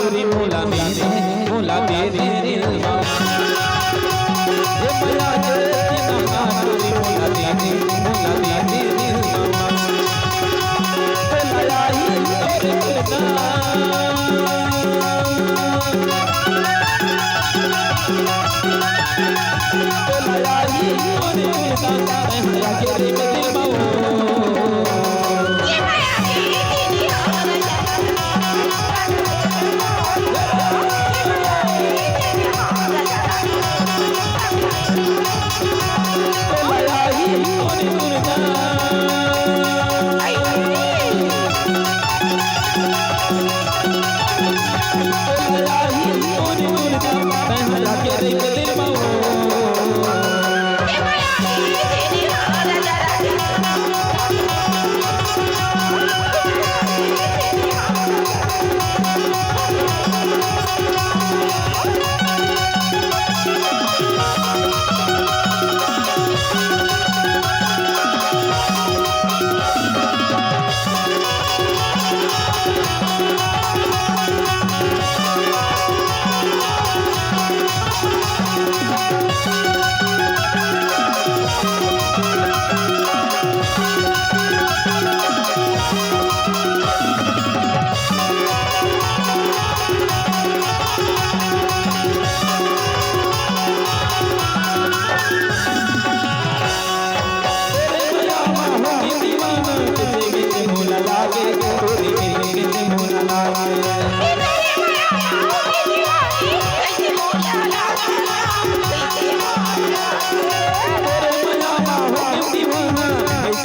तुरी मोला दे मोला दे दिल ये माया के ना तुरी मोला दे मोला दे दिल लाई तेरे मिलना लाई तेरे मिलना माया के दिल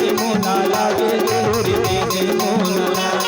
मोना लागे मोना